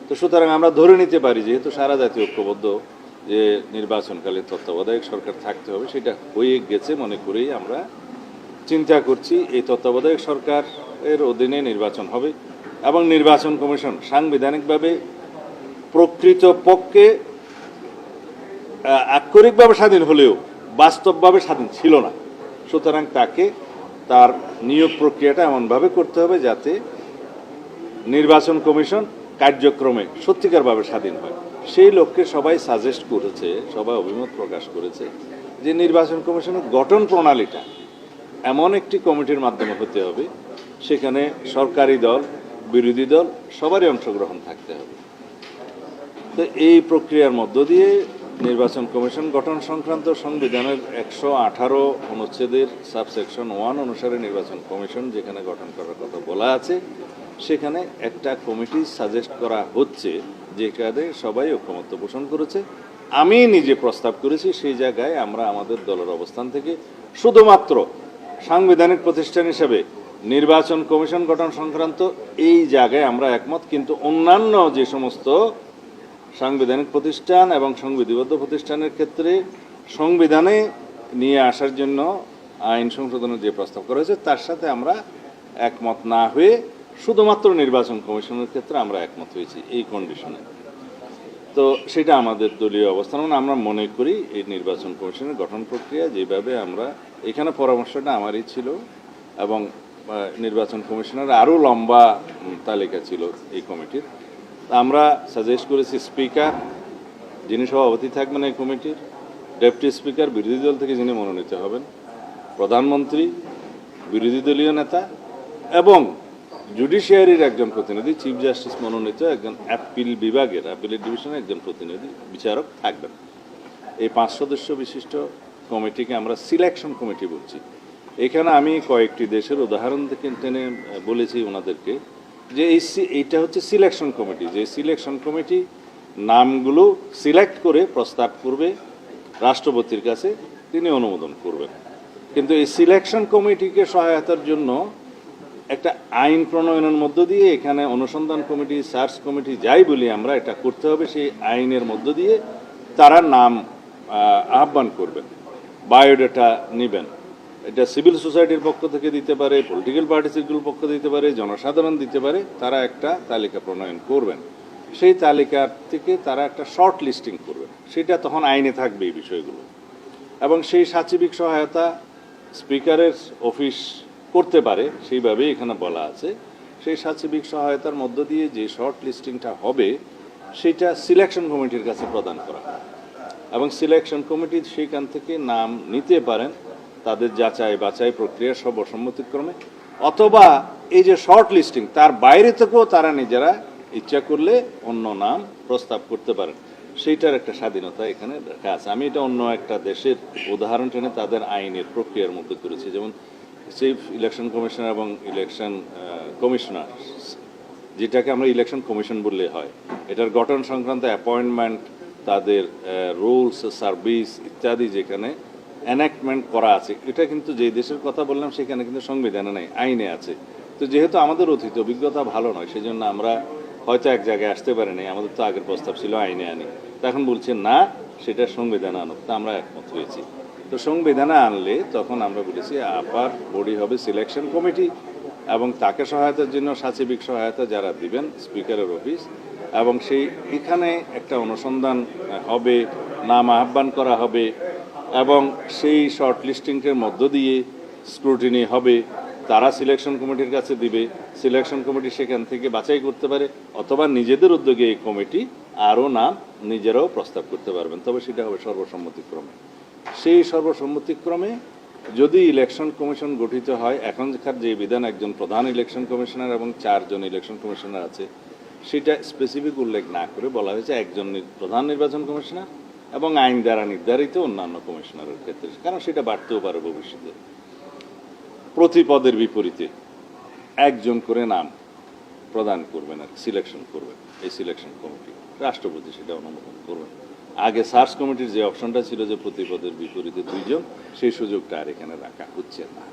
তো সুতরাং আমরা ধরে নিতে পারি যেহেতু সারা জাতীয় ঐক্যবদ্ধ যে নির্বাচনকালীন তত্ত্বাবধায়ক সরকার থাকতে হবে, সেটা হয়ে গেছে মনে করেই আমরা চিন্তা করছি এই তত্ত্বাবধায়ক সরকারের অধীনে নির্বাচন হবে এবং নির্বাচন কমিশন সাংবিধানিকভাবে প্রকৃতপক্ষে আক্ষরিকভাবে স্বাধীন হলেও বাস্তবভাবে স্বাধীন ছিল না। সুতরাং তাকে তার নিয়োগ প্রক্রিয়াটা এমনভাবে করতে হবে যাতে নির্বাচন কমিশন কার্যক্রমে সত্যিকারভাবে স্বাধীন হয়। সেই লক্ষ্যে সবাই সাজেস্ট করেছে, সবাই অভিমত প্রকাশ করেছে যে নির্বাচন কমিশনের গঠন প্রণালীটা এমন একটি কমিটির মাধ্যমে হতে হবে সেখানে সরকারি দল, বিরোধী দল সবারই অংশগ্রহণ থাকতে হবে। তো এই প্রক্রিয়ার মধ্য দিয়ে নির্বাচন কমিশন গঠন সংক্রান্ত সংবিধানের 118 অনুচ্ছেদের সাবসেকশন 1 অনুসারে নির্বাচন কমিশন যেখানে গঠন করার কথা বলা আছে সেখানে একটা কমিটি সাজেস্ট করা হচ্ছে যেখানে সবাই ঐকমত্য পোষণ করেছে। আমি নিজে প্রস্তাব করেছি সেই জায়গায় আমরা আমাদের দলের অবস্থান থেকে শুধুমাত্র সাংবিধানিক প্রতিষ্ঠান হিসেবে নির্বাচন কমিশন গঠন সংক্রান্ত এই জায়গায় আমরা একমত, কিন্তু অন্যান্য যে সমস্ত সাংবিধানিক প্রতিষ্ঠান এবং সংবিধিবদ্ধ প্রতিষ্ঠানের ক্ষেত্রে সংবিধানে নিয়ে আসার জন্য আইন সংশোধনের যে প্রস্তাব করা হয়েছে তার সাথে আমরা একমত না হয়ে শুধুমাত্র নির্বাচন কমিশনের ক্ষেত্রে আমরা একমত হয়েছি এই কন্ডিশনে। তো সেটা আমাদের দলীয় অবস্থান। আমরা মনে করি এই নির্বাচন কমিশনের গঠন প্রক্রিয়া যেভাবে আমরা এখানে পরামর্শটা আমারই ছিল এবং নির্বাচন কমিশনের আরও লম্বা তালিকা ছিল এই কমিটির। আমরা সাজেস্ট করেছি স্পিকার যিনি সভাপতি থাকবেন এই কমিটির, ডেপুটি স্পিকার বিরোধী দল থেকে যিনি মনোনীত হবেন, প্রধানমন্ত্রী বিরোধী দলীয় নেতা এবং জুডিশিয়ারির একজন প্রতিনিধি, চিফ জাস্টিস মনোনীত একজন অ্যাপিল বিভাগের অ্যাপিলেট ডিভিশনের একজন প্রতিনিধি বিচারক থাকবেন। এই 5 সদস্য বিশিষ্ট কমিটিকে আমরা সিলেকশন কমিটি বলছি। এখানে আমি কয়েকটি দেশের উদাহরণ থেকে টেনে বলেছি ওনাদেরকে যে এইটা হচ্ছে সিলেকশন কমিটি, যে সিলেকশন কমিটি নামগুলো সিলেক্ট করে প্রস্তাব করবে রাষ্ট্রপতির কাছে, তিনি অনুমোদন করবেন। কিন্তু এই সিলেকশন কমিটিকে সহায়তার জন্য একটা আইন প্রণয়নের মধ্য দিয়ে এখানে অনুসন্ধান কমিটি, সার্চ কমিটি যাই বলি আমরা, এটা করতে হবে সেই আইনের মধ্য দিয়ে তারা নাম আহ্বান করবেন, বায়োডাটা নেবেন। এটা সিভিল সোসাইটির পক্ষ থেকে দিতে পারে, পলিটিক্যাল পার্টিসগুলোর পক্ষ দিতে পারে, জনসাধারণ দিতে পারে। তারা একটা তালিকা প্রণয়ন করবেন, সেই তালিকার থেকে তারা একটা শর্ট লিস্টিং করবেন, সেটা তখন আইনে থাকবে এই বিষয়গুলো। এবং সেই সাচিবিক সহায়তা স্পিকারের অফিস করতে পারে, সেইভাবেই এখানে বলা আছে। সেই সাচিবিক সহায়তার মধ্য দিয়ে যে শর্ট লিস্টিংটা হবে সেটা সিলেকশন কমিটির কাছে প্রদান করা হয় এবং সিলেকশন কমিটি সেইখান থেকে নাম নিতে পারেন তাদের যাচাই বাছাই প্রক্রিয়া সর্বসম্মতিক্রমে, অথবা এই যে শর্ট লিস্টিং তার বাইরে থেকেও তারা নিজেরা ইচ্ছা করলে অন্য নাম প্রস্তাব করতে পারেন। সেইটার একটা স্বাধীনতা এখানে রাখা আছে। আমি এটা অন্য একটা দেশের উদাহরণ টেনে তাদের আইনের প্রক্রিয়ার মধ্যে করেছি, যেমন চিফ ইলেকশন কমিশনার এবং ইলেকশন কমিশনার, যেটাকে আমরা ইলেকশন কমিশন বললে হয়, এটার গঠন সংক্রান্ত অ্যাপয়েন্টমেন্ট, তাদের রুলস সার্ভিস ইত্যাদি যেখানে এনাক্টমেন্ট করা আছে, এটা কিন্তু যে দেশের কথা বললাম সেখানে কিন্তু সংবিধানে নেই, আইনে আছে। তো যেহেতু আমাদের অতীত অভিজ্ঞতা ভালো নয়, সেই জন্য আমরা হয়তো এক জায়গায় আসতে পারিনি, আমাদের তো আগের প্রস্তাব ছিল আইনে আনি, তখন বলছে না সেটা সংবিধানে আনুক, তা আমরা একমত হয়েছি। তো সংবিধানে আনলে তখন আমরা বলেছি আপার বডি হবে সিলেকশন কমিটি এবং তাকে সহায়তার জন্য সাচিবিক সহায়তা যারা দিবেন স্পিকারের অফিস, এবং সেই এখানে একটা অনুসন্ধান হবে, নাম আহ্বান করা হবে এবং সেই শর্ট লিস্টিংয়ের মধ্য দিয়ে স্ক্রুটিনি হবে, তারা সিলেকশন কমিটির কাছে দিবে, সিলেকশন কমিটি সেখান থেকে বাছাই করতে পারে, অথবা নিজেদের উদ্যোগে এই কমিটি আরও নাম নিজেরাও প্রস্তাব করতে পারবেন, তবে সেটা হবে সর্বসম্মতিক্রমে। সেই সর্বসম্মতিক্রমে যদি ইলেকশন কমিশন গঠিত হয়, এখনকার যে বিধান একজন প্রধান ইলেকশন কমিশনার এবং 4 জন ইলেকশন কমিশনার আছে, সেটা স্পেসিফিক উল্লেখ না করে বলা হয়েছে একজন প্রধান নির্বাচন কমিশনার এবং আইন দ্বারা নির্ধারিত অন্যান্য কমিশনারের ক্ষেত্রে, কারণ সেটা বাড়তেও পারে ভবিষ্যতে। প্রতি পদের বিপরীতে একজন করে নাম প্রদান করবেন আর সিলেকশন করবেন এই সিলেকশন কমিটি, রাষ্ট্রপতি সেটা অনুমোদন করবেন। আগে সার্চ কমিটির যে অপশনটা ছিল যে প্রতি পদের বিপরীতে 2 জন, সেই সুযোগটা আর এখানে রাখা হচ্ছে না।